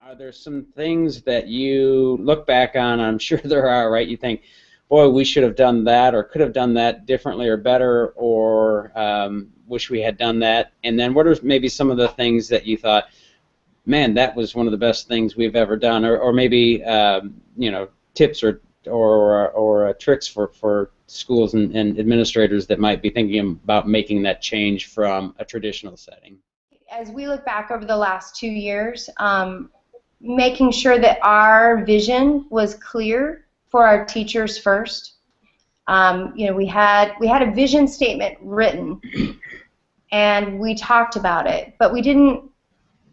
Are there some things that you look back on? I'm sure there are, right? You think, boy, we should have done that or could have done that differently or better, or wish we had done that. And then what are maybe some of the things that you thought, man, that was one of the best things we've ever done, or maybe you know, tips or tricks for schools and administrators that might be thinking about making that change from a traditional setting? As we look back over the last 2 years, making sure that our vision was clear for our teachers first. You know, we had a vision statement written, and we talked about it, but we didn't.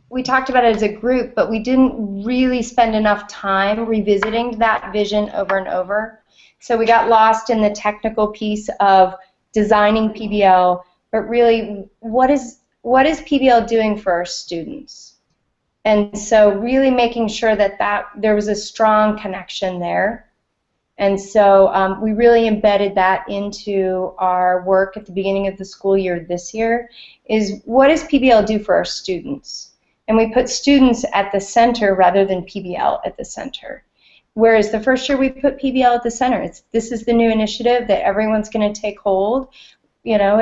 We talked about it as a group, but we didn't really spend enough time revisiting that vision over and over. So we got lost in the technical piece of designing PBL, but really, what is PBL doing for our students? And so really making sure that there was a strong connection there. And so we really embedded that into our work at the beginning of the school year this year, is what does PBL do for our students? And we put students at the center rather than PBL at the center. Whereas the first year we put PBL at the center. This is the new initiative that everyone's going to take hold, you know,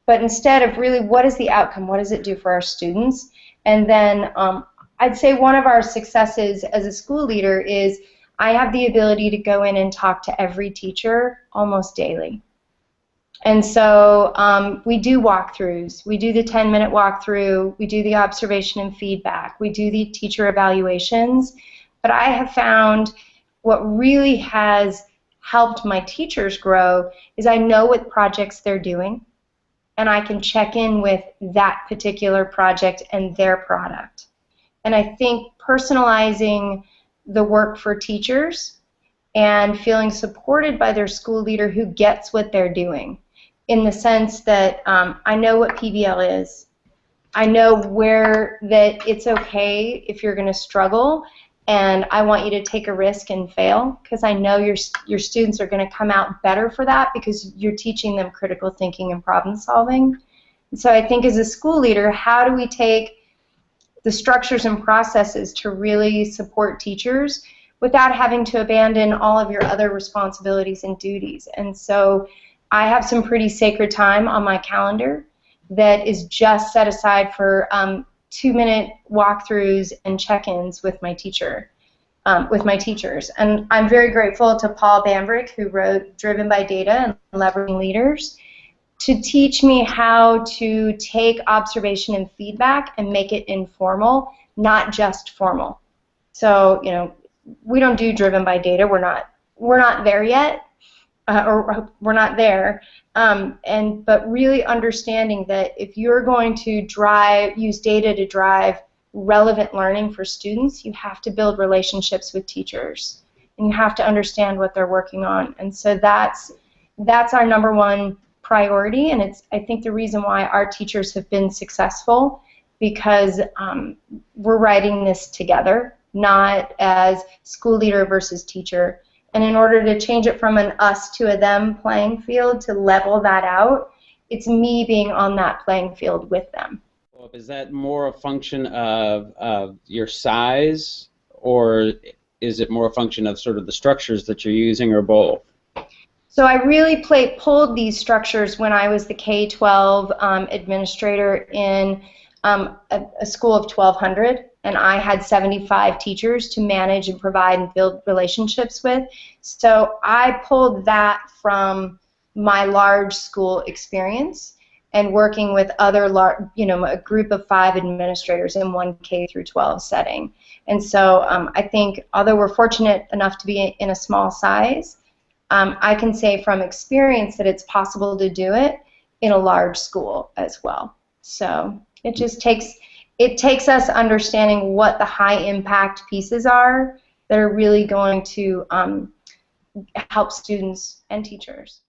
but instead of really what is the outcome, what does it do for our students? And then I'd say one of our successes as a school leader is I have the ability to go in and talk to every teacher almost daily. And so we do walkthroughs. We do the 10-minute walkthrough. We do the observation and feedback. We do the teacher evaluations. But I have found what really has helped my teachers grow is I know what projects they're doing, and I can check in with that particular project and their product. And I think personalizing the work for teachers and feeling supported by their school leader who gets what they're doing, in the sense that I know what PBL is. I know that it's okay if you're going to struggle, and I want you to take a risk and fail, because I know your students are going to come out better for that because you're teaching them critical thinking and problem solving. And so I think as a school leader, how do we take the structures and processes to really support teachers without having to abandon all of your other responsibilities and duties? And so I have some pretty sacred time on my calendar that is just set aside for 2-minute walkthroughs and check-ins with my teachers. And I'm very grateful to Paul Bambrick, who wrote Driven by Data and Leveraging Leaders, to teach me how to take observation and feedback and make it informal, not just formal. So, you know, we don't do Driven by Data. We're not there yet. Or we're not there, but really understanding that if you're going to use data to drive relevant learning for students, you have to build relationships with teachers, and you have to understand what they're working on. And so that's our number one priority, and it's, I think, the reason why our teachers have been successful, because we're writing this together, not as school leader versus teacher. And in order to change it from an us to a them playing field, to level that out, it's me being on that playing field with them. Well, is that more a function of your size, or is it more a function of sort of the structures that you're using, or both? So I really pulled these structures when I was the K-12 administrator in a school of 1,200. And I had 75 teachers to manage and provide and build relationships with. So I pulled that from my large school experience and working with other a group of 5 administrators in one K through 12 setting. And so I think, although we're fortunate enough to be in a small size, I can say from experience that it's possible to do it in a large school as well. So it just takes us understanding what the high impact pieces are that are really going to help students and teachers.